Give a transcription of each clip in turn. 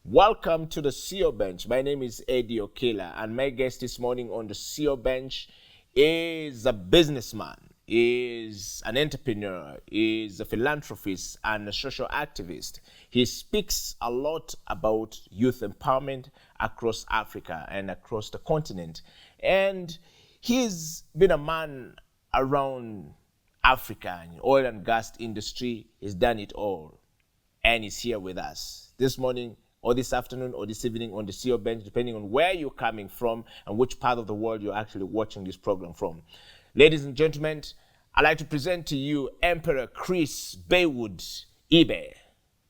Welcome to the CEO Bench. My name is Eddie Okela, and my guest this morning on the CEO Bench is a businessman, is an entrepreneur, is a philanthropist, and a social activist. He speaks a lot about youth empowerment across Africa and across the continent. And he's been a man around Africa and oil and gas industry. He's done it all. And he's here with us this morning or this afternoon or this evening on the CEO Bench, depending on where you're coming from and which part of the world you're actually watching this program from. Ladies and gentlemen, I'd like to present to you Emperor Chris Baywood Ibe.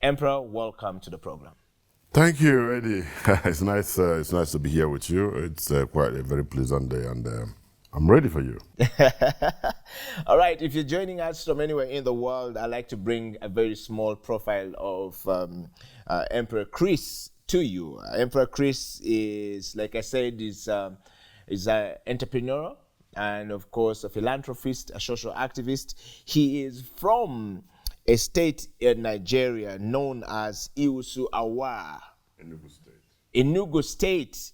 Emperor, welcome to the program. Thank you, Eddie. It's nice to be here with you. It's quite a very pleasant day, and I'm ready for you. All right, if you're joining us from anywhere in the world, I'd like to bring a very small profile of Emperor Chris to you. Emperor Chris is, like I said, is an entrepreneur and, of course, a philanthropist, a social activist. He is from a state in Nigeria known as Iwusu Awa. Enugu State. Enugu State.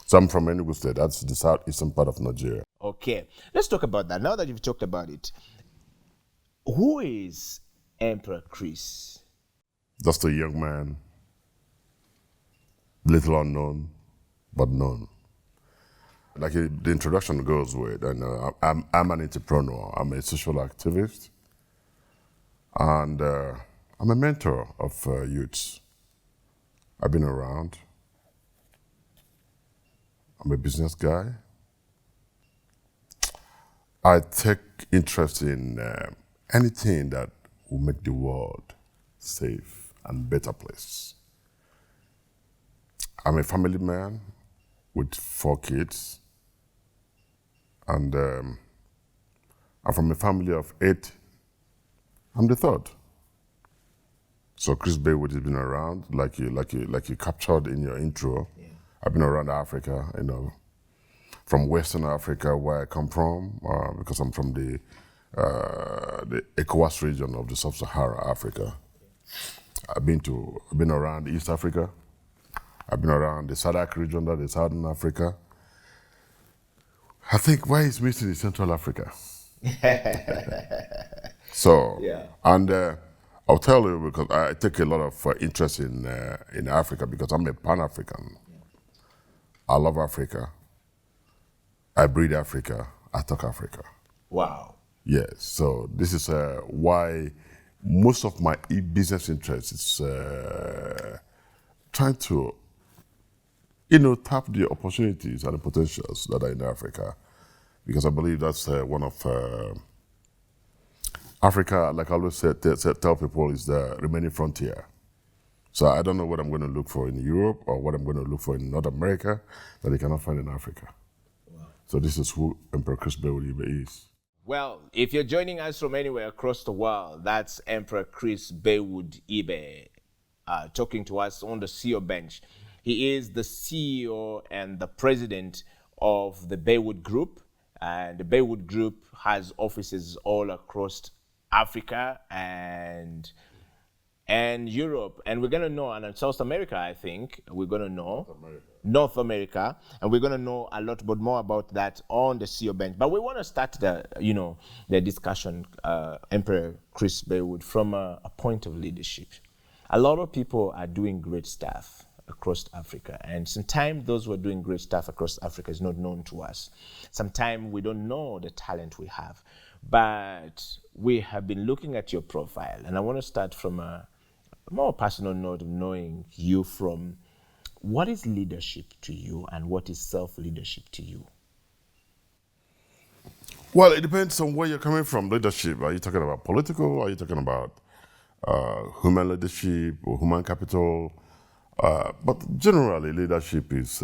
So I'm from Enugu State. That's the southeastern part of Nigeria. Okay, let's talk about that. Now that you've talked about it, who is Emperor Chris? Just a young man, little unknown, but known. Like the introduction goes with, and I'm an entrepreneur. I'm a social activist, and I'm a mentor of youths. I've been around. I'm a business guy. I take interest in anything that will make the world safe and better place. I'm a family man with 4 kids, and I'm from a family of 8. I'm the third. So Chris Baywood has been around, like you captured in your intro. Yeah. I've been around Africa, from Western Africa, where I come from, because I'm from the ECOWAS region of the Sub-Saharan Africa. I've been around East Africa. I've been around the SADC region, that is Southern Africa. I think why is missing is Central Africa. So, yeah. And I'll tell you, because I take a lot of interest in Africa because I'm a Pan-African. Yeah. I love Africa. I breathe Africa. I talk Africa. Wow. Yes. So this is why most of my business interest is trying to, tap the opportunities and the potentials that are in Africa, because I believe that's one of Africa, like I always tell people, is the remaining frontier. So I don't know what I'm going to look for in Europe or what I'm going to look for in North America that they cannot find in Africa. So this is who Emperor Chris Baywood Ibe is. Well, if you're joining us from anywhere across the world, that's Emperor Chris Baywood Ibe talking to us on the CEO Bench. He is the CEO and the president of the Baywood Group. And the Baywood Group has offices all across Africa and Europe. And we're going to know, and in South America, I think, we're going to know. North America, and we're going to know a lot more about that on the CEO Bench. But we want to start the discussion, Emperor Chris Baywood, from a point of leadership. A lot of people are doing great stuff across Africa, and sometimes those who are doing great stuff across Africa is not known to us. Sometimes we don't know the talent we have, but we have been looking at your profile, and I want to start from a more personal note of knowing you from. What is leadership to you, and what is self-leadership to you? Well, it depends on where you're coming from. Leadership, are you talking about political? Are you talking about human leadership or human capital? But generally, leadership is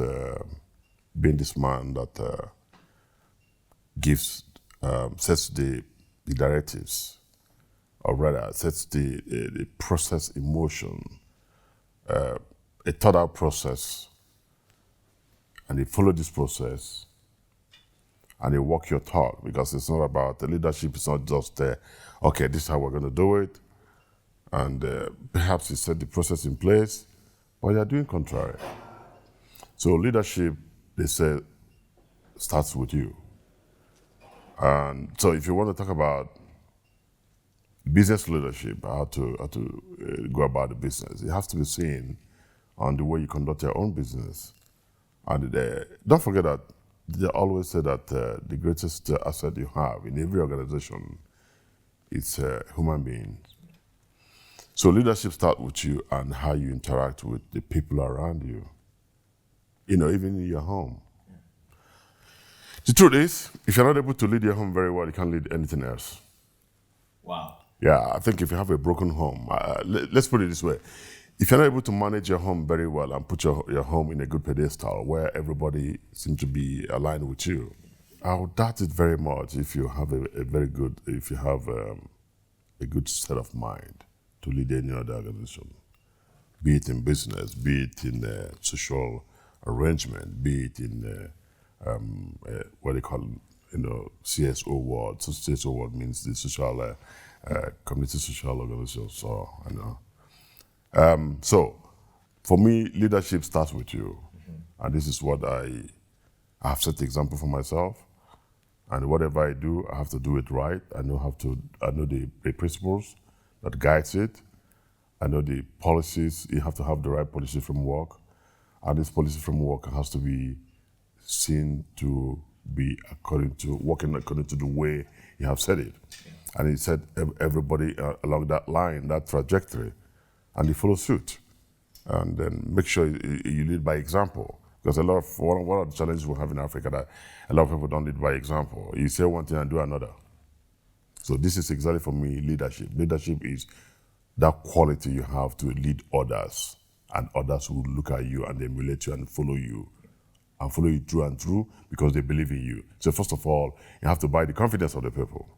being this man that sets the directives, or rather sets the process in motion. A thought-out process, and you follow this process, and you walk your talk, because it's not about the leadership. It's not just okay, this is how we're going to do it, and perhaps you set the process in place, but you're doing contrary. So leadership, they say, starts with you. And so if you want to talk about business leadership, how to go about the business, it has to be seen on the way you conduct your own business. And don't forget that they always say that the greatest asset you have in every organization is human beings. So leadership starts with you and how you interact with the people around you. You know, even in your home. The truth is, if you're not able to lead your home very well, you can't lead anything else. Wow. Yeah, I think if you have a broken home, let's put it this way. If you're not able to manage your home very well and put your home in a good pedestal where everybody seems to be aligned with you, I would doubt it very much if you have a good set of mind to lead any other organization, be it in business, be it in social arrangement, be it in what they call, CSO word. So CSO word means the social community social organization. So I know. So for me, leadership starts with you, and this is what I have set the example for myself. And whatever I do, I have to do it right. I know the principles that guides it. I know the policies. You have to have the right policy framework, and this policy framework has to be seen to be working according to the way you have said it. And he said everybody along that line, that trajectory, and they follow suit. And then make sure you lead by example. Because one of the challenges we have in Africa that a lot of people don't lead by example. You say one thing and do another. So this is exactly for me leadership. Leadership is that quality you have to lead others, and others will look at you and emulate you and follow you through and through because they believe in you. So first of all, you have to buy the confidence of the people.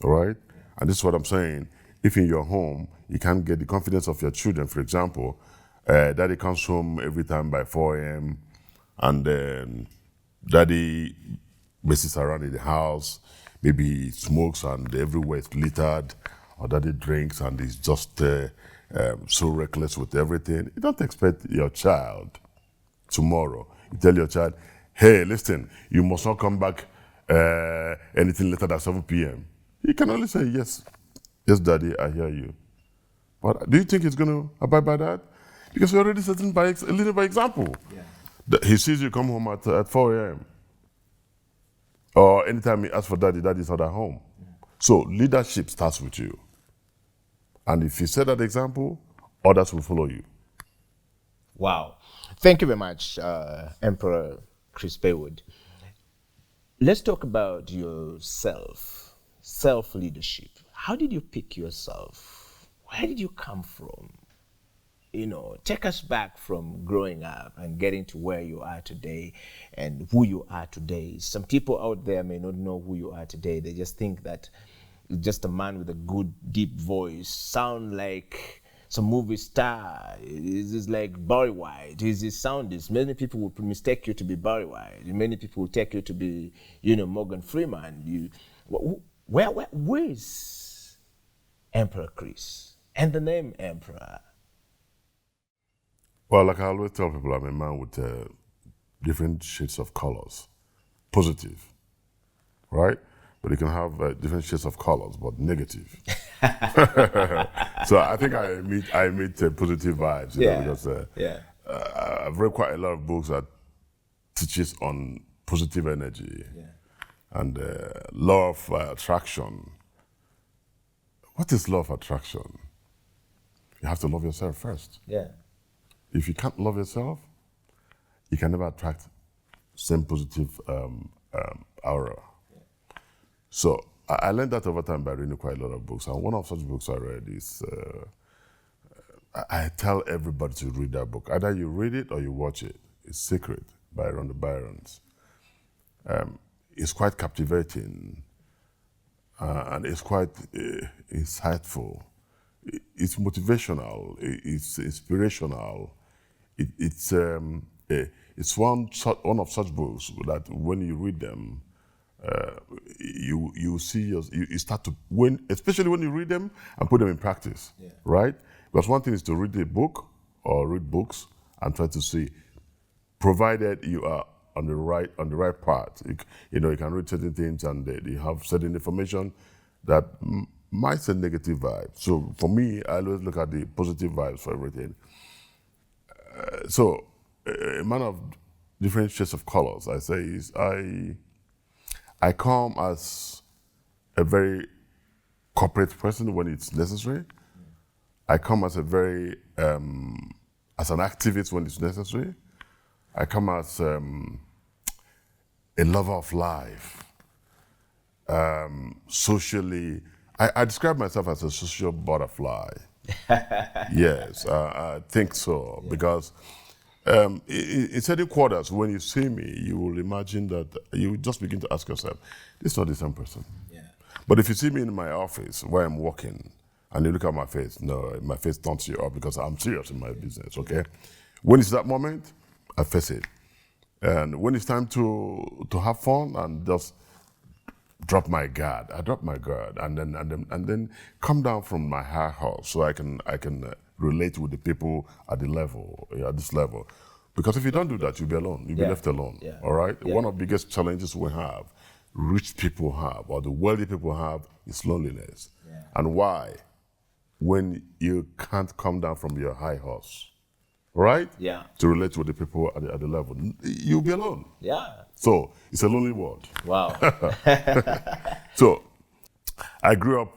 All right? And this is what I'm saying. If in your home, you can't get the confidence of your children, for example, daddy comes home every time by 4 a.m. and then daddy messes around in the house, maybe he smokes and everywhere is littered, or daddy drinks and is just so reckless with everything. You don't expect your child tomorrow. You tell your child, hey, listen, you must not come back anything later than 7 p.m. He can only say, yes, daddy, I hear you. But do you think he's going to abide by that? Because you're already setting leading by example. Yeah. He sees you come home at 4 a.m. Or anytime he asks for daddy, daddy's not at home. So leadership starts with you. And if you set that example, others will follow you. Wow. Thank you very much, Emperor Chris Baywood. Let's talk about your self-leadership. How did you pick yourself? Where did you come from? Take us back from growing up and getting to where you are today and who you are today. Some people out there may not know who you are today. They just think that you're just a man with a good, deep voice, sound like some movie star. It's like Barry White. His sound is, many people would mistake you to be Barry White. Many people will take you to be, Morgan Freeman. Where is Emperor Chris? And the name Emperor? Well, like I always tell people, I'm a man with different shades of colors. Positive, right? But you can have different shades of colors, but negative. So I think I emit positive vibes, because I've read quite a lot of books that teaches on positive energy and law of attraction. What is law of attraction? You have to love yourself first. Yeah. If you can't love yourself, you can never attract same positive aura. Yeah. So I learned that over time by reading quite a lot of books. And one of such books I read is, I tell everybody to read that book. Either you read it or you watch it. It's Secret by Rhonda Byrons. It's quite captivating and it's quite insightful. It's motivational. It's inspirational. It's one of such books that when you read them, you see you start to especially when you read them and put them in practice, right? Because one thing is to read a book or read books and try to see, provided you are on the right path. You know, you can read certain things and you have certain information that might send negative vibes. So for me, I always look at the positive vibes for everything. So a man of different shades of colors, I say, is I come as a very corporate person when it's necessary. I come as a very as an activist when it's necessary. I come as a lover of life. Socially, I describe myself as a social butterfly. Yes, I think so, because in certain quarters, when you see me, you will imagine that you will just begin to ask yourself, this is not the same person. Yeah. But if you see me in my office where I'm working and you look at my face, no, my face turns you up because I'm serious in my business, okay? When it's that moment, I face it. And when it's time to have fun and just drop my guard, I drop my guard and then come down from my high horse so I can relate with the people at the level, at this level. Because if you don't do that, you'll be alone. You'll be left alone. Yeah. All right? Yeah. One of the biggest challenges we have, rich people have, or the wealthy people have, is loneliness. Yeah. And why? When you can't come down from your high horse, right? Yeah. To relate with the people at the level, you'll be alone. Yeah. So it's a lonely world. Wow. So I grew up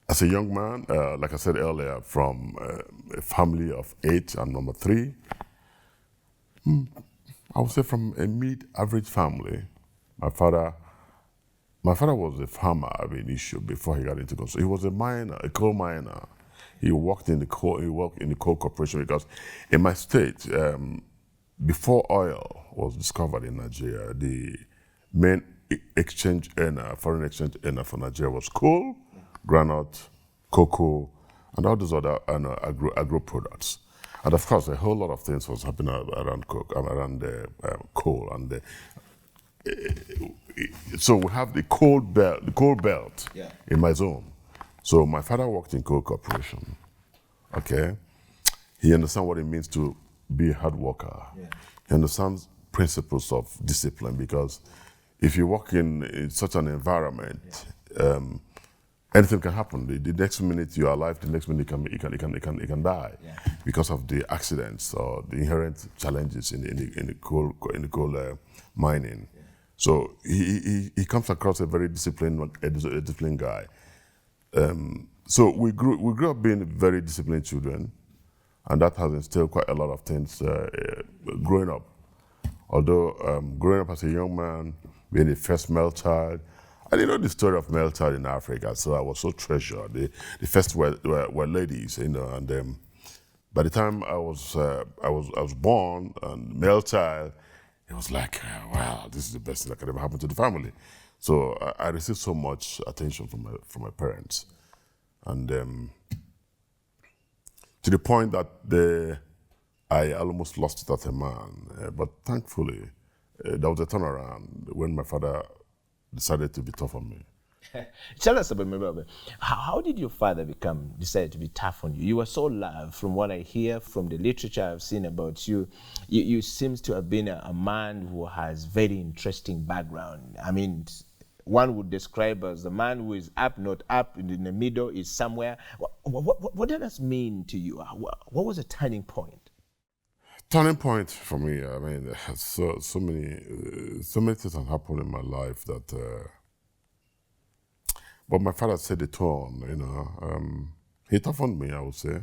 as a young man, like I said earlier, from a family of 8. I'm number 3. I would say from a mid-average family. My father was a farmer, issue before he got into construction. He was a miner, a coal miner. He worked in the coal corporation because in my state, before oil was discovered in Nigeria, the main foreign exchange earner for Nigeria was coal, granite, cocoa, and all those other agro products. And of course, a whole lot of things was happening around coal. And so we have the coal belt Yeah. in my zone. So my father worked in coal corporation. Okay, he understands what it means to be a hard worker. Yeah. He understands principles of discipline, because if you work in such an environment, anything can happen. The next minute you are alive, the next minute you can die, Yeah. because of the accidents or the inherent challenges in the coal mining. Yeah. So he comes across a very disciplined guy. So we grew up being very disciplined children, and that has instilled quite a lot of things growing up. Although growing up as a young man, being the first male child, I didn't know the story of male child in Africa, so I was so treasured. The first were ladies, and by the time I was born and male child, it was like, wow, this is the best thing that could ever happen to the family. So I received so much attention from my parents, and to the point that I almost lost it as a man. But thankfully, there was a turnaround when my father decided to be tough on me. Tell us about maybe how did your father decide to be tough on you? You were so loved. From what I hear from the literature I've seen about you, you seems to have been a man who has very interesting background. I mean, one would describe as a man who is up, not up, in the middle, is somewhere. What does that mean to you? What was a turning point? Turning point for me, I mean, so many things have happened in my life that. But my father set the tone, he toughened me, I would say.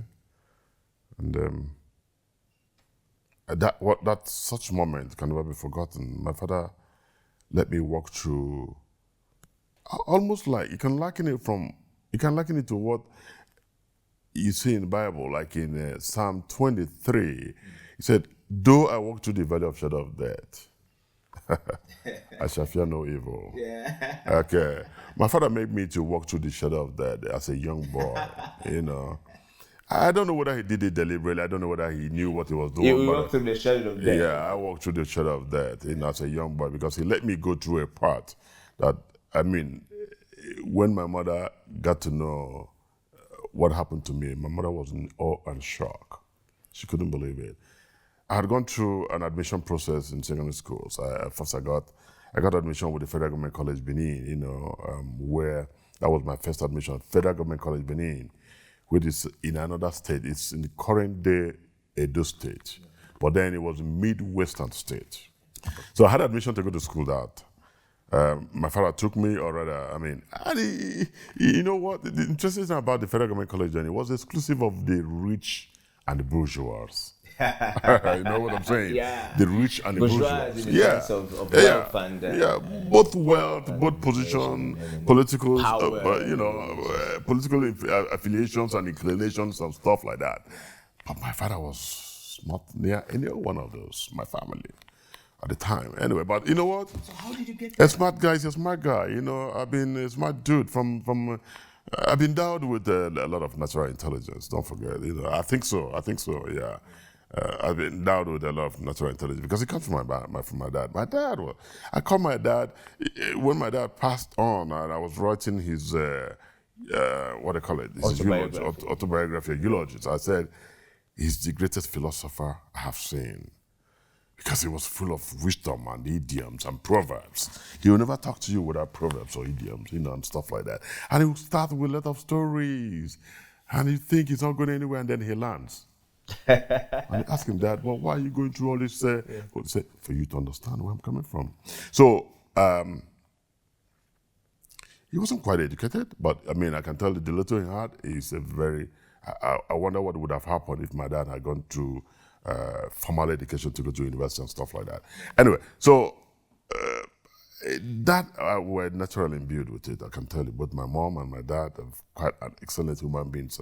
And that such moment can never be forgotten. My father let me walk through, almost like, you can liken it to what you see in the Bible, like in Psalm 23. He said, though I walk through the valley of shadow of death, I shall fear no evil. Yeah. Okay. My father made me to walk through the shadow of death as a young boy, I don't know whether he did it deliberately. I don't know whether he knew what he was doing. You walked through the shadow of death. Yeah, I walked through the shadow of death, as a young boy, because he let me go through a part that, when my mother got to know what happened to me, my mother was in awe and shock. She couldn't believe it. I had gone through an admission process in secondary schools. First, I got admission with the Federal Government College Benin, where that was my first admission. Federal Government College Benin, which is in another state. It's in the current day Edo State, but then it was a Midwestern state. So I had admission to go to school that. My father took me, or rather, and you know what? The interesting thing about the Federal Government College then, it was exclusive of the rich and the bourgeois. You know what I'm saying? Yeah. The rich and the bourgeois. In the sense of wealth and both wealth, both position, political, power, political affiliations and inclinations and stuff like that. But my father was not near any one of those. My family at the time, anyway. But you know what? So how did you get that? A smart guy is a smart guy. I've been a smart dude from. I've been endowed with a lot of natural intelligence. Don't forget. I think so. Yeah. I've been endowed with a lot of natural intelligence because it comes from my dad. My dad was. I called my dad when my dad passed on, and I was writing his what do you call it? This autobiography, eulogies. I said he's the greatest philosopher I have seen because he was full of wisdom and idioms and proverbs. He will never talk to you without proverbs or idioms, and stuff like that. And he will start with a lot of stories, and you think he's not going anywhere, and then he lands. And I asked him, Dad, well, why are you going through all this? Well, he said, for you to understand where I'm coming from. So he wasn't quite educated, but I can tell the little he had is a very. I wonder what would have happened if my dad had gone through formal education to go to university and stuff like that. Anyway, so that were naturally imbued with it. I can tell you, both my mom and my dad are quite an excellent human beings.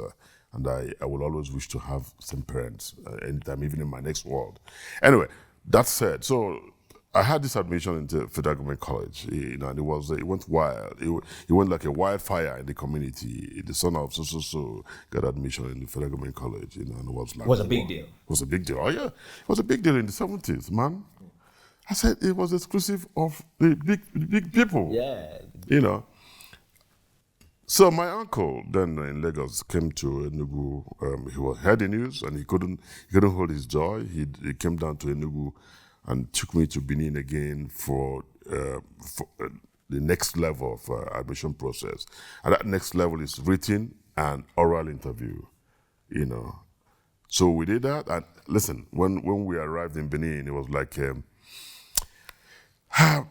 And I will always wish to have same parents anytime, even in my next world. Anyway, that said, so I had this admission into Federal Government College, and it went wild. It went like a wildfire in the community. The son of so got admission in the Federal Government College, and it was like... It was a big deal. It was a big deal. Oh yeah, it was a big deal in the 70s, man. I said it was exclusive of the big people. Yeah. So my uncle then in Lagos came to Enugu. He heard the news and he couldn't hold his joy. He came down to Enugu and took me to Benin again for the next level of admission process. And that next level is written and oral interview. So we did that. And listen, when we arrived in Benin, it was like.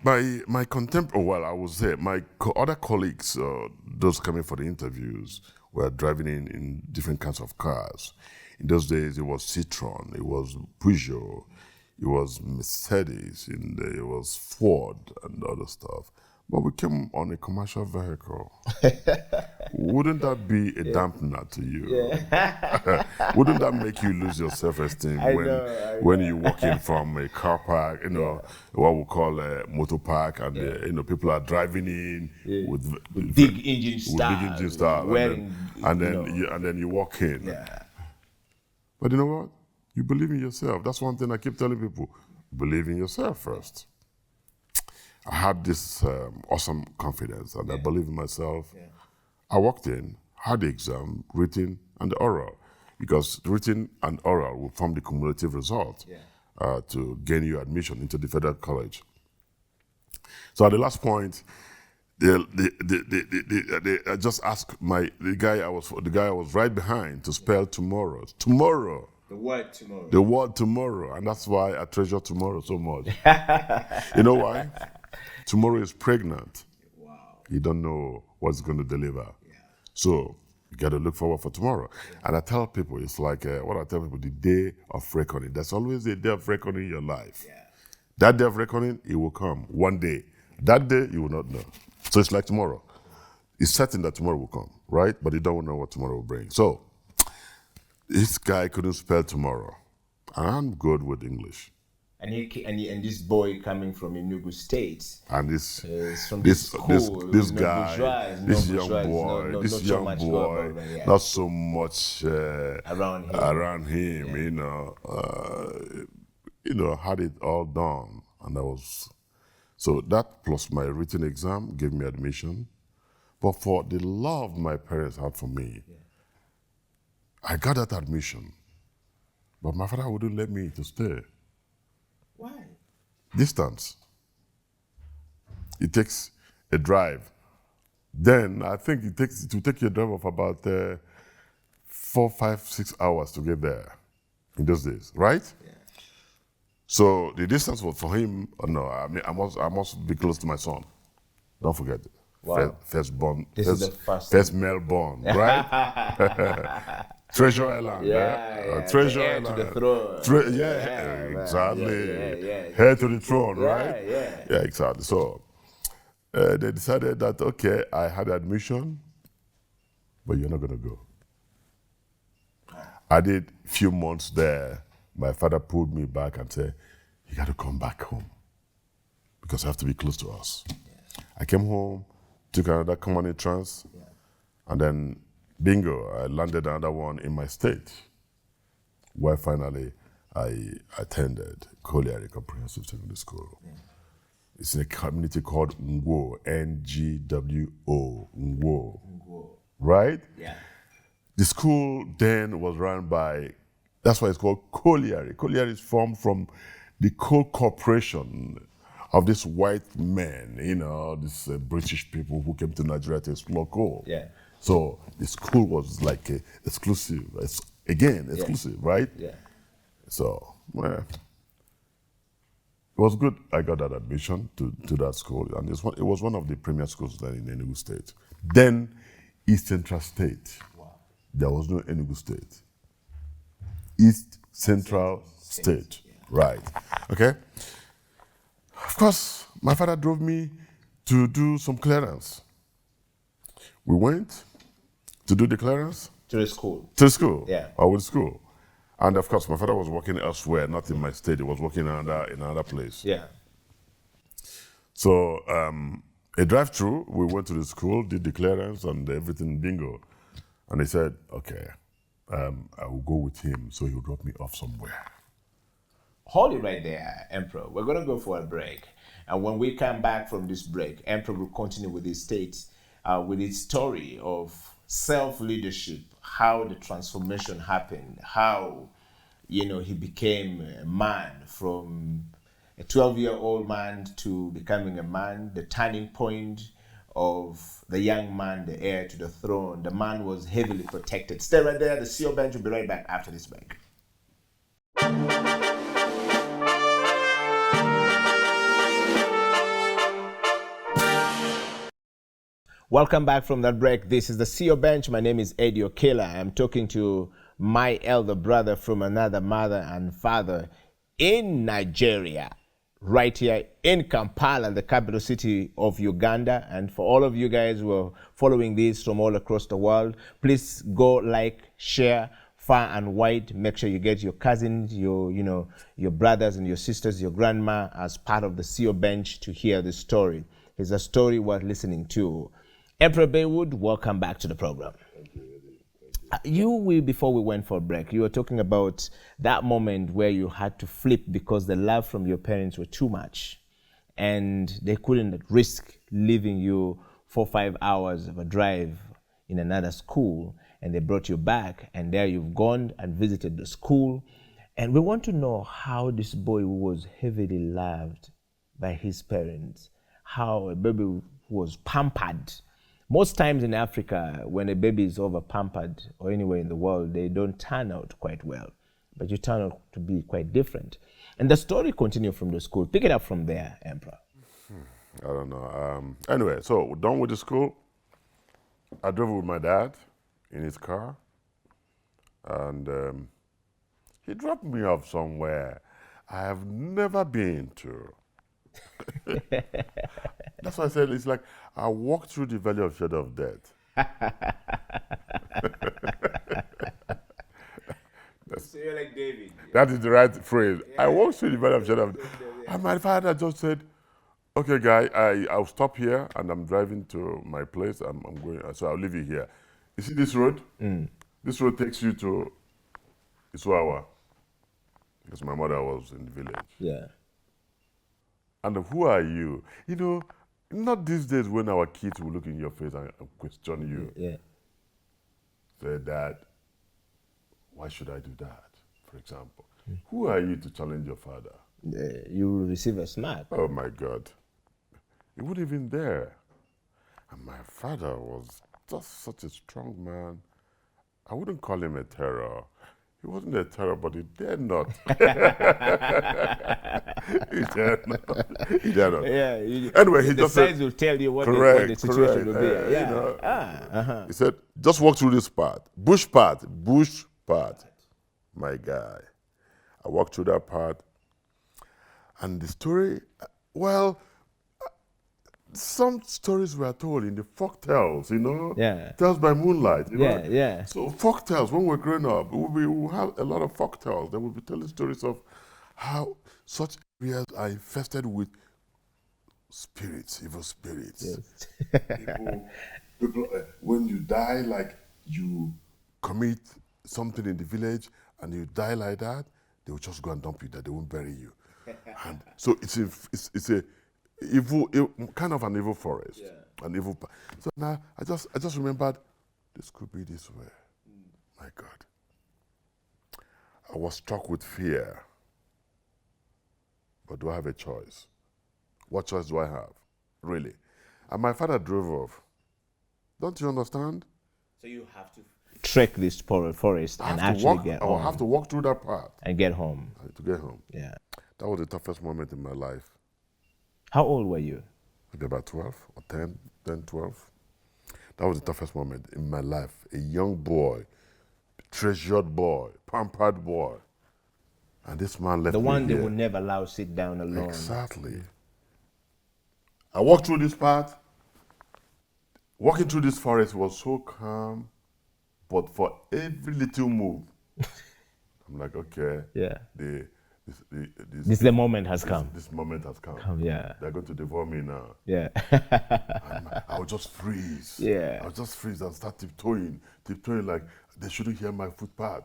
My I was there. My other colleagues, those coming for the interviews, were driving in different kinds of cars. In those days, it was Citroen, it was Peugeot, it was Mercedes, it was Ford and other stuff. But we came on a commercial vehicle. Wouldn't that be a dampener to you? Yeah. Wouldn't that make you lose your self-esteem when you walk in from a car park, what we call a motor park, and people are driving in with big engine style, and then you walk in. Yeah. But you know what? You believe in yourself. That's one thing I keep telling people. Believe in yourself first. I had this awesome confidence, and I believe in myself. Yeah. I walked in, had the exam, written, and the oral, because written and oral will form the cumulative result to gain you admission into the federal college. So at the last point, I just asked the guy I was right behind to spell tomorrow. Tomorrow. The word tomorrow. The word tomorrow, and that's why I treasure tomorrow so much. You know why? Tomorrow is pregnant. Wow. You don't know what's going to deliver. Yeah. So you got to look forward for tomorrow. Yeah. And I tell people, it's like what I tell people, the day of reckoning. There's always a day of reckoning in your life. Yeah. That day of reckoning, it will come one day. That day, you will not know. So it's like tomorrow. It's certain that tomorrow will come, right? But you don't know what tomorrow will bring. So this guy couldn't spell tomorrow. I'm good with English. And this boy coming from Enugu State, and this from this guy, this young boy, not so much around him, had it all done, and so that plus my written exam gave me admission, but for the love my parents had for me, I got that admission. But my father wouldn't let me to stay. Why? Distance. It takes a drive. Then I think it will take you a drive of about 4, 5, 6 hours to get there in those days, right? Yeah. So the distance was for him. No, I mean I must be close to my son. Don't forget, Wow. firstborn, This is the first first male born, right? Treasure Island, Yeah. Treasure The heir Island, to the throne. Man. exactly. Yeah. Heir to the throne, right? Yeah. Exactly. So they decided that okay, I had admission, but you're not gonna go. I did a few months there. My father pulled me back and said, "You got to come back home because you have to be close to us." Yeah. I came home, took another common entrance, and then bingo, I landed another one in my state, where finally I attended Colliery Comprehensive Secondary School. Yeah. It's in a community called Ngwo, Ngwo, Ngwo. Right? Yeah. The school then was run by, that's why it's called Colliery. Colliery is formed from the coal corporation of these white men, these British people who came to Nigeria to explore coal. Yeah. So the school was like exclusive, exclusive, right? Yeah. So, well, it was good I got that admission to that school. And it was one of the premier schools then in Enugu State. Then East Central State. Wow. There was no Enugu State. East Central State. Yeah. Right. Okay? Of course, my father drove me to do some clearance. We went to do the clearance. To the school. To the school. Yeah. Or with school. And of course, my father was working elsewhere, not in my state. He was working in another place. Yeah. So, a drive-through, we went to the school, did the clearance and everything, bingo. And they said, okay, I will go with him, so he'll drop me off somewhere. Hold it right there, Emperor. We're going to go for a break. And when we come back from this break, Emperor will continue with his with his story of self-leadership, how the transformation happened, how, he became a man from a 12-year-old man to becoming a man, the turning point of the young man, the heir to the throne. The man was heavily protected. Stay right there. The CEO Bench will be right back after this break. Welcome back from that break. This is the CEO Bench. My name is Eddie Okela. I'm talking to my elder brother from another mother and father in Nigeria, right here in Kampala, the capital city of Uganda. And for all of you guys who are following this from all across the world, please go like, share, far and wide. Make sure you get your cousins, your brothers and your sisters, your grandma as part of the CEO Bench to hear the story. It's a story worth listening to. Emperor Baywood, welcome back to the program. Thank you, Eddie. Before we went for a break, you were talking about that moment where you had to flip because the love from your parents were too much and they couldn't risk leaving you 4 or 5 hours of a drive in another school, and they brought you back, and there you've gone and visited the school. And we want to know how this boy who was heavily loved by his parents, how a baby was pampered. Most times in Africa, when a baby is over-pampered or anywhere in the world, they don't turn out quite well. But you turn out to be quite different. And the story continues from the school. Pick it up from there, Emperor. I don't know. Anyway, so we're done with the school. I drove with my dad in his car. And he dropped me off somewhere I have never been to. That's why I said it's like I walked through the valley of shadow of death. So you're like David. That is the right phrase. Yeah. I walked through the valley of shadow of death. And my father just said, okay, guy, I'll stop here and I'm driving to my place. I'm going, so I'll leave you here. You see this road? This road takes you to Isuawa. Because my mother was in the village. Yeah. And who are you? Not these days when our kids will look in your face and question you. Yeah. Say, Dad, why should I do that? for example. Who are you to challenge your father? You will receive a smack. Oh my God. He wasn't even there. And my father was just such a strong man. I wouldn't call him a terror. He wasn't a terror, but he dared not. He dared not. He dared not. Yeah. Anyway, he the just signs said, will tell you what correct, the situation correct. will be. You Yeah. know, He said, just walk through this path. Bush path. My guy. I walked through that path. And the story, well, some stories were told in the folk tales, you know? Yeah. Tales by moonlight, you know? Yeah. So folk tales, when we're growing up, we will have a lot of folk tales. They will be telling stories of how such areas are infested with spirits, evil spirits. Yes. People when you die, like you commit something in the village and you die like that, they will just go and dump you there. They won't bury you. And so it's a evil, kind of an evil forest, an evil. So now I just remembered this could be this way. My God, I was struck with fear. But do I have a choice? What choice do I have, really? And my father drove off. Don't you understand? So you have to trek this forest and actually get home. I will have to walk through that path and get home. to get home. Yeah. That was the toughest moment in my life. How old were you? Maybe about 12 or 10, 12. That was the toughest moment in my life. A young boy, treasured boy, pampered boy. And this man left me The one here. they will never allow sit down alone. Exactly. I walked through this path. Walking through this forest was so calm, but for every little move, I'm like, okay. Yeah. The moment has come. This moment has come. Yeah. They're going to devour me now. Yeah. And I would just freeze. Yeah. I would just freeze and start tiptoeing like they shouldn't hear my footpath.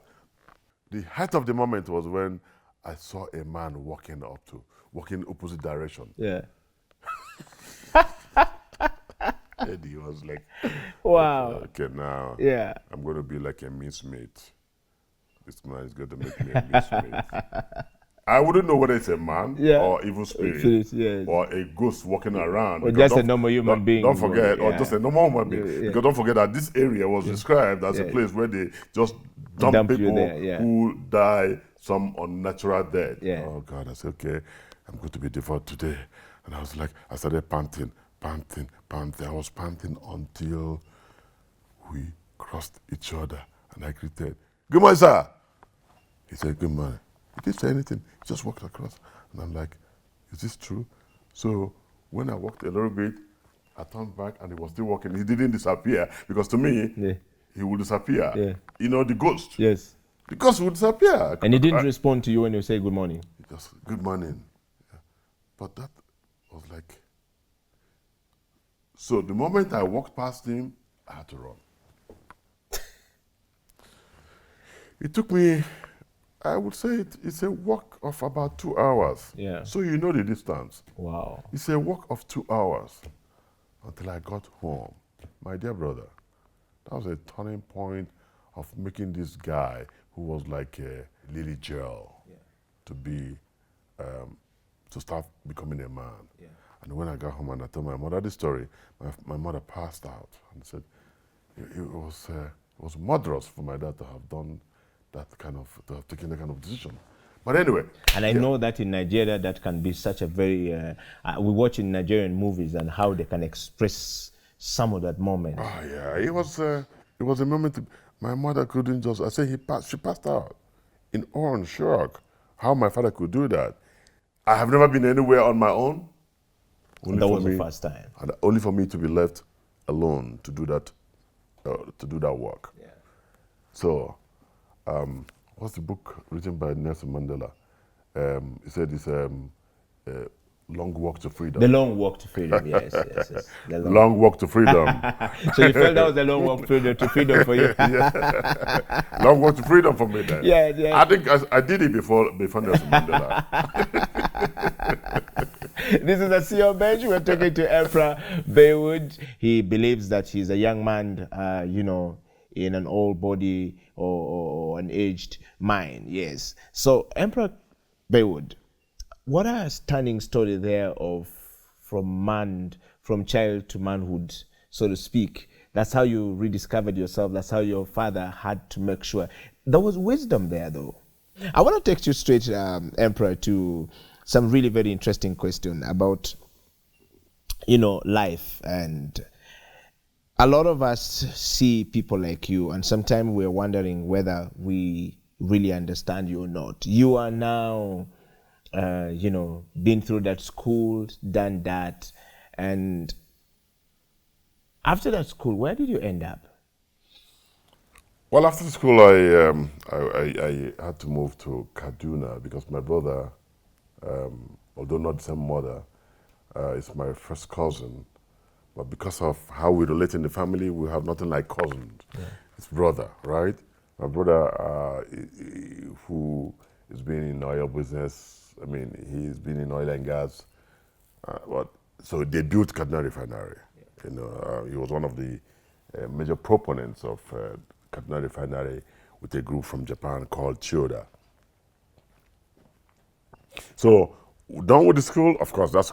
The height of the moment was when I saw a man walking opposite direction. Yeah. And he was like, Wow. okay, now I'm going to be like a mincemeat. This man is going to make me a mincemeat. I wouldn't know whether it's a man or evil spirit or a ghost walking around. Or just a normal human being. Don't forget, or just a normal human being. Because don't forget that this area was described as a place where they just dump people who die some unnatural death. Yeah. Oh God, I said, okay, I'm going to be devoured today. And I was like, I started panting. I was panting until we crossed each other and I greeted, "Good morning, sir." He said, "Good morning." He didn't say anything. He just walked across. And I'm like, is this true? So when I walked a little bit, I turned back and he was still walking. He didn't disappear because to me, he would disappear. Yeah. You know, the ghost. Yes. The ghost would disappear. And he didn't respond to you when you said good morning? Just, good morning. Yeah. But that was like, so the moment I walked past him, I had to run. It took me, I would say it's a walk of about 2 hours. Yeah. So you know the distance. Wow. It's a walk of 2 hours until I got home. My dear brother, that was a turning point of making this guy who was like a lily gel to be, to start becoming a man. Yeah. And when I got home and I told my mother this story, my mother passed out and said it was murderous for my dad to have done that kind of, to have taken that kind of decision. But anyway. And I know that in Nigeria, that can be such a very, we watch in Nigerian movies and how they can express some of that moment. Oh yeah, it was a moment, my mother couldn't just, I say she passed out in awe and shock, how my father could do that. I have never been anywhere on my own. That was the first time. And only for me to be left alone to do that work. Yeah. So, what's the book written by Nelson Mandela? He said it's Long Walk to Freedom. The Long Walk to Freedom, yes. The long Walk to Freedom. So you felt that was the long walk to freedom for you? Yeah. Long Walk to Freedom for me then. Yeah. I think I did it before Nelson Mandela. This is a CEO Bench. We're talking to Emperor Baywood. He believes that he's a young man, in an old body or an aged mind. Yes. So Emperor Baywood, what a stunning story there of from child to manhood, so to speak. That's how you rediscovered yourself. That's how your father had to make sure. There was wisdom there, though. I want to take you straight, Emperor, to some really very interesting question about, life. And a lot of us see people like you, and sometimes we're wondering whether we really understand you or not. You are now, been through that school, done that, and after that school, where did you end up? Well, after school, I had to move to Kaduna because my brother, although not the same mother, is my first cousin. But because of how we relate in the family, we have nothing like cousins. Yeah. It's brother, right? My brother, who has been in oil business, he's been in oil and gas. So they built Kaduna Refinery. Yeah. He was one of the major proponents of Kaduna Refinery with a group from Japan called Chiyoda. So done with the school, of course, that's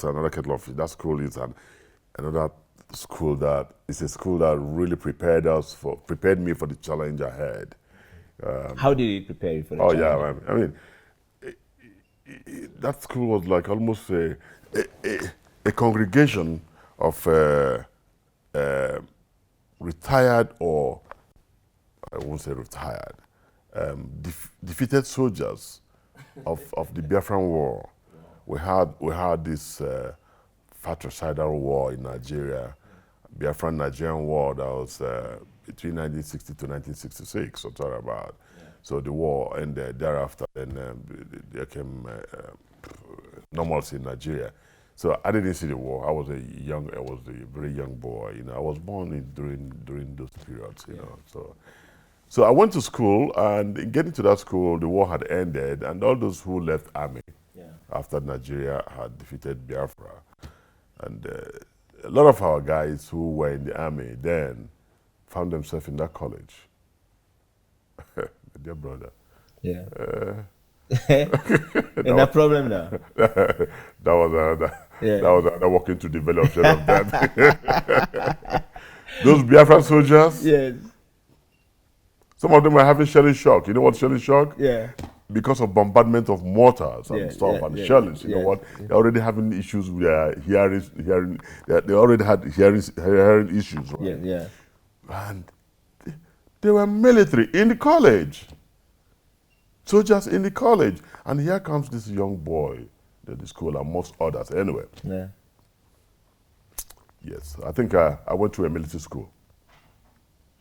another kettle of fish. That school is another school that is a school that really prepared me for the challenge ahead. How did it prepare you for the challenge? Oh yeah, that school was like almost a congregation of retired, or I won't say retired, defeated soldiers of the Biafran War. We had this fratricidal war in Nigeria, Biafran-Nigerian war that was between 1960 to 1966, or talking about. Yeah. So the war ended. Thereafter, then there came normalcy in Nigeria. So I didn't see the war. I was a very young boy. I was born during those periods. So I went to school, and getting to that school, the war had ended, and all those who left army after Nigeria had defeated Biafra, and a lot of our guys who were in the army then found themselves in that college. Dear brother. Yeah. No problem now. That was another working to develop of that. Those Biafran soldiers. Yes. Some of them were having shelling shock. You know what shelling shock? Yeah. Because of bombardment of mortars and stuff and shellings. You know what? They're already having issues with their hearing. They already had hearing issues. Right? Yeah. And they were military in the college. Soldiers in the college. And here comes this young boy at the school, amongst others. Anyway. Yeah. Yes, I think I went to a military school.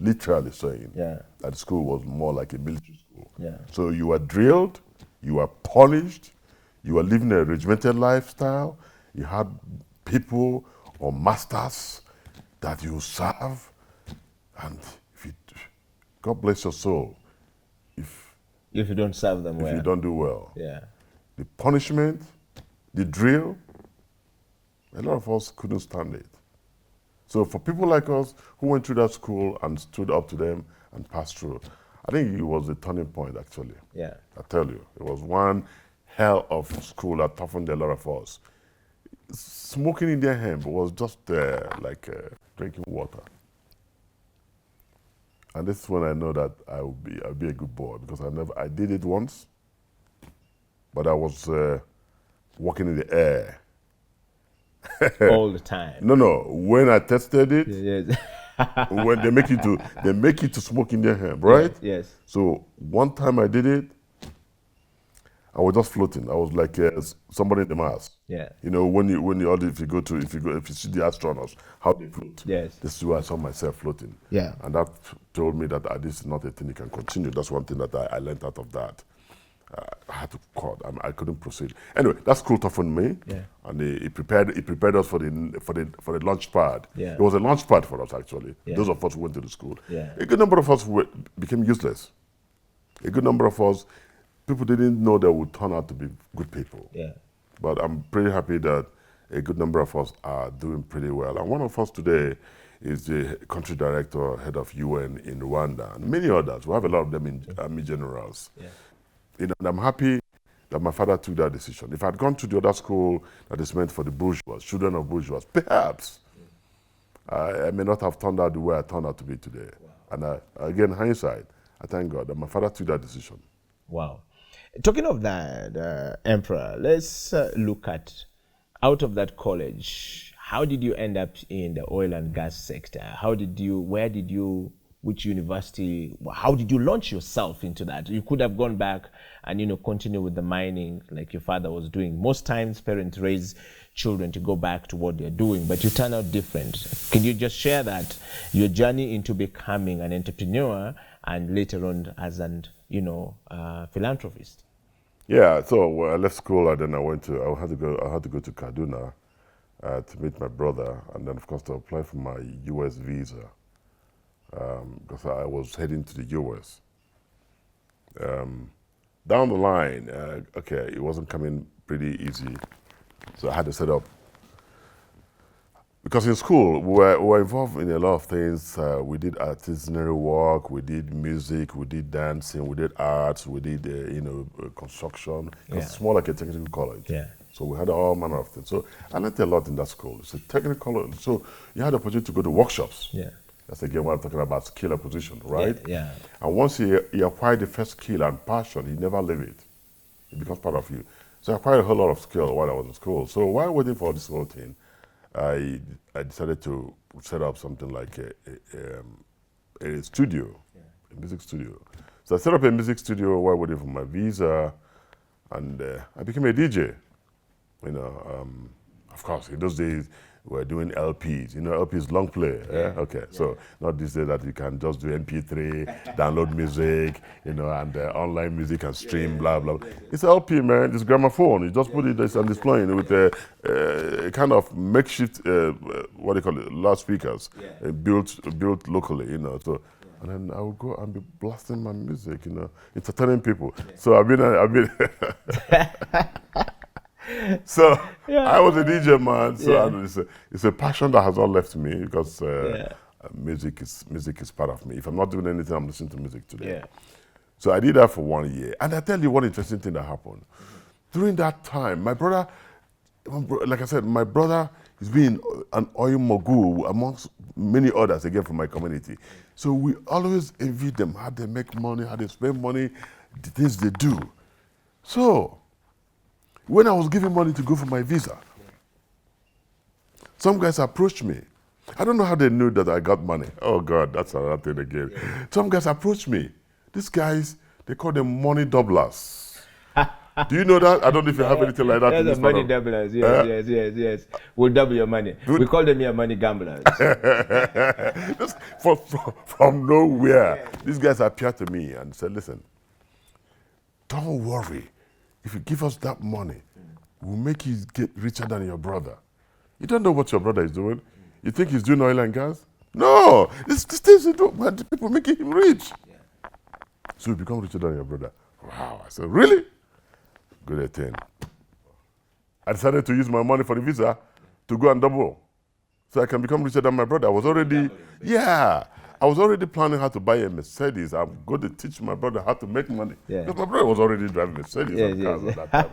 Literally saying that the school was more like a military school. Yeah. So you were drilled, you were punished, you were living a regimented lifestyle, you had people or masters that you serve, and God bless your soul, if you don't serve them well. If you don't do well. Yeah. The punishment, the drill, a lot of us couldn't stand it. So for people like us who went through that school and stood up to them and passed through, I think it was a turning point, actually. Yeah. I tell you, it was one hell of school that toughened a lot of us. Smoking in their hemp was just like drinking water. And this is when I know that I'll be a good boy, because I did it once, but I was walking in the air. All the time. No. When I tested it, yes. When they make you to smoke in their hemp, right? Yes. So one time I did it, I was just floating. I was like somebody in the Mars. Yeah. If you see the astronauts, how they float. Yes. This is where I saw myself floating. Yeah. And that told me that this is not a thing you can continue. That's one thing that I learned out of that. I had to cut. I couldn't proceed. Anyway, that school toughened me. Yeah. And it prepared us for the launch pad. Yeah. It was a launch pad for us, actually. Yeah. Those of us who went to the school. Yeah. A good number of us became useless. A good number of us, people didn't know they would turn out to be good people. Yeah. But I'm pretty happy that a good number of us are doing pretty well. And one of us today is the country director, head of UN in Rwanda, and many others. We have a lot of them in Army generals. Yeah. You know, and I'm happy that my father took that decision. If I'd gone to the other school that is meant for the bourgeois, children of bourgeois, perhaps I may not have turned out the way I turned out to be today. Wow. And again, hindsight, I thank God that my father took that decision. Wow. Talking of that, Emperor, let's look at, out of that college, how did you end up in the oil and gas sector? Where did you, which university, how did you launch yourself into that? You could have gone back and, you know, continue with the mining like your father was doing. Most times parents raise children to go back to what they're doing, but you turn out different. Can you just share that, your journey into becoming an entrepreneur and later on as an, you know, philanthropist? Yeah, so I left school and then I had to go to Kaduna to meet my brother, and then of course to apply for my US visa because I was heading to the US. Down the line, okay, it wasn't coming pretty easy, so I had to set up. Because in school, we were involved in a lot of things. We did artisanal work, we did music, we did dancing, we did arts, we did, construction. It's more like a technical college. Yeah. So we had all manner of things. So I learned a lot in that school. It's a technical college. So you had the opportunity to go to workshops. Yeah. That's again what I'm talking about, skill acquisition, right? Yeah. And once you acquire the first skill and passion, you never leave it. It becomes part of you. So I acquired a whole lot of skill while I was in school. So while waiting for this whole thing, I decided to set up something like a studio, a music studio. So I set up a music studio while waiting for my visa, and I became a DJ. You know, of course, in those days, we were doing LPs. You know, LPs, long play. Okay, so not these days that you can just do MP3, download music, you know, and online music and stream, blah, blah. It's LP, man. It's gramophone. You just put it there and it's playing with a kind of makeshift, what do you call it, loudspeakers, built locally, you know. So, and then I would go and be blasting my music, you know, entertaining people. So I've been. So I was a DJ, man. So it's a passion that has not left me because music is part of me. If I'm not doing anything, I'm listening to music today. Yeah. So I did that for 1 year, and I tell you one interesting thing that happened. During that time, my brother, like I said, my brother is being an oil mogul amongst many others again from my community. So we always envy them, how they make money, how they spend money, the things they do. So when I was giving money to go for my visa, some guys approached me. I don't know how they knew that I got money. Oh God, that's another thing again. Some guys approached me. These guys, they call them money doublers. Do you know that? I don't know if you have anything like that. That's money doublers, yes. We'll double your money. We call them here money gamblers. From nowhere, these guys appeared to me and said, listen, don't worry. If you give us that money, we'll make you get richer than your brother. You don't know what your brother is doing. You think he's doing oil and gas? No, this things you do, but the people making him rich. Yeah. So you become richer than your brother. Wow, I said, really? Good at 10. I decided to use my money for the visa to go and double. So I can become richer than my brother. I was already planning how to buy a Mercedes. I'm going to teach my brother how to make money. Yeah. Because my brother was already driving Mercedes at that time.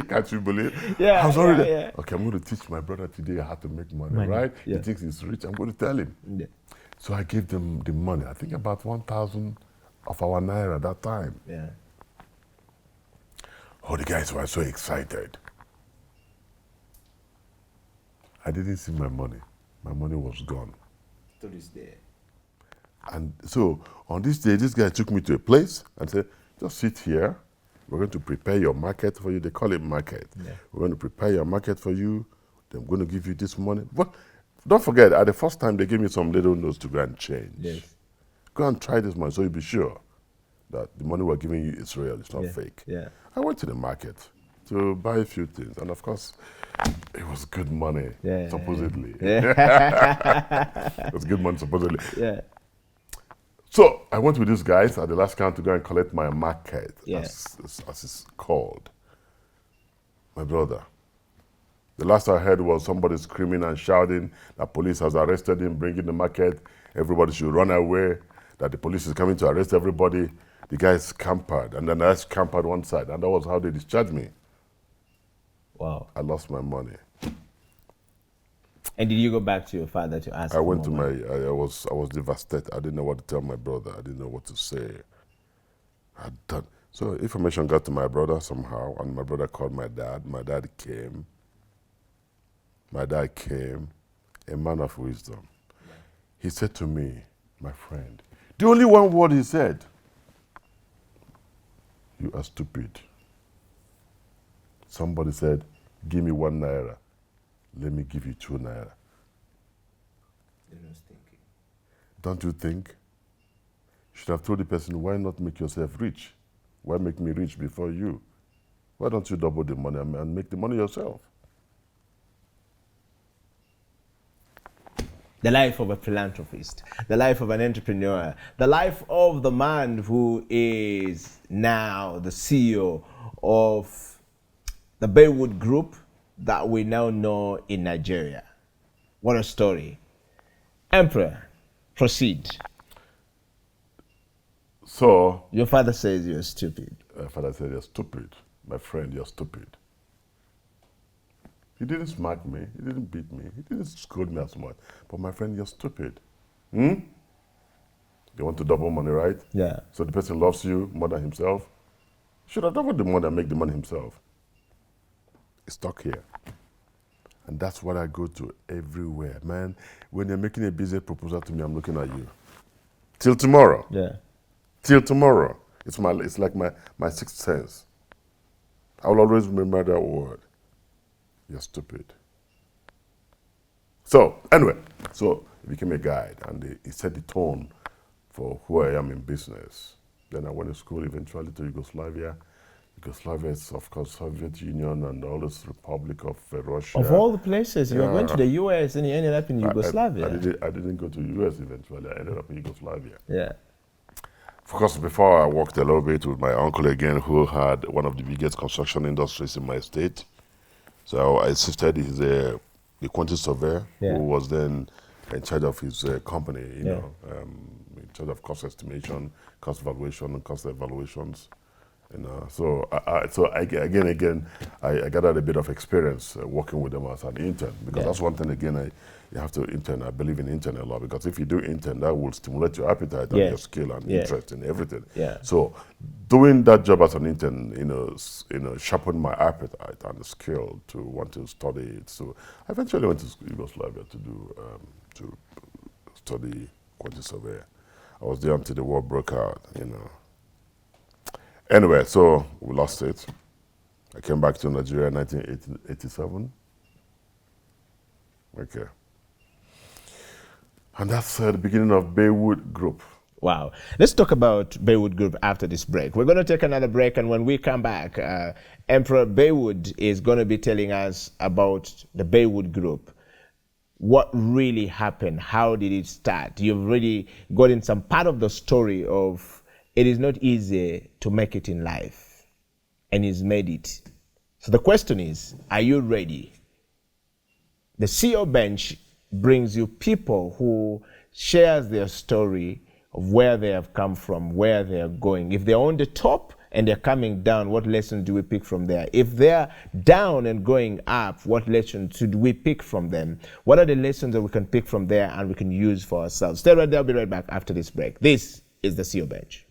Can't you believe? Yeah, I was already, okay, I'm going to teach my brother today how to make money. Right? Yeah. He thinks he's rich. I'm going to tell him. Yeah. So I gave them the money. I think about 1,000 of our naira at that time. Yeah. Oh, the guys were so excited. I didn't see my money. My money was gone. To this day. And so on this day, this guy took me to a place and said, just sit here. We're going to prepare your market for you. They call it market. Yeah. We're going to prepare your market for you. Then we're going to give you this money. But don't forget, at the first time, they gave me some little notes to go and change. Yes. Go and try this money so you'll be sure that the money we're giving you is real. It's not fake. Yeah. I went to the market to buy a few things. And of course, it was good money, supposedly. Yeah. It was good money, supposedly. Yeah. So I went with these guys at the last count to go and collect my market, as it's called. My brother, The last I heard was somebody screaming and shouting that police has arrested him, bringing the market. Everybody should run away, that the police is coming to arrest everybody. The guy scampered, and then I scampered one side, and that was how they discharged me. Wow. I lost my money. And did you go back to your father to ask? I went to I was devastated. I didn't know what to tell my brother. I didn't know what to say. So information got to my brother somehow, and my brother called my dad. My dad came. A man of wisdom. He said to me, my friend, the only one word he said, you are stupid. Somebody said, give me 1 naira. Let me give you 2 naira. Don't you think? You should have told the person, why not make yourself rich? Why make me rich before you? Why don't you double the money and make the money yourself? The life of a philanthropist, the life of an entrepreneur, the life of the man who is now the CEO of the Baywood Group that we now know in Nigeria. What a story. Emperor, proceed. So... Your father says you're stupid. My father said, you're stupid. My friend, you're stupid. He didn't smack me. He didn't beat me. He didn't scold me as much. But my friend, you're stupid. You want to double money, right? Yeah. So the person loves you more than himself. Should have doubled the money and make the money himself. It's stuck here. And that's what I go to everywhere. Man, when you're making a business proposal to me, I'm looking at you. Till tomorrow. Yeah. Till tomorrow. It's like my sixth sense. I will always remember that word. You're stupid. So, anyway, so he became a guide, and he set the tone for who I am in business. Then I went to school eventually to Yugoslavia. Yugoslavia is, of course, Soviet Union and all this Republic of Russia. Of all the places, you were going to the US and you ended up in Yugoslavia. I didn't go to the US eventually. I ended up in Yugoslavia. Yeah. Of course, before I worked a little bit with my uncle again, who had one of the biggest construction industries in my state. So I assisted the quantity surveyor, who was then in charge of his company, you know, in charge of cost estimation, cost valuation, and cost evaluations. You know, so I gathered a bit of experience working with them as an intern, because that's one thing again you have to intern. I believe in intern a lot, because if you do intern, that will stimulate your appetite and your skill and interest in everything. Yeah. So doing that job as an intern, you know, sharpened my appetite and the skill to want to study it. So I eventually went to Yugoslavia to do to study quantity surveyor. I was there until the war broke out, you know. Anyway, so we lost it. I came back to Nigeria in 1987. Okay. And that's the beginning of Baywood Group. Wow. Let's talk about Baywood Group after this break. We're going to take another break, and when we come back, Emperor Baywood is going to be telling us about the Baywood Group. What really happened? How did it start? You've already gotten some part of the story of it is not easy to make it in life, and he's made it. So the question is, are you ready? The CEO bench brings you people who shares their story of where they have come from, where they are going. If they're on the top and they're coming down, what lessons do we pick from there? If they're down and going up, what lessons should we pick from them? What are the lessons that we can pick from there and we can use for ourselves? Stay right there. I'll be right back after this break. This is the CEO bench.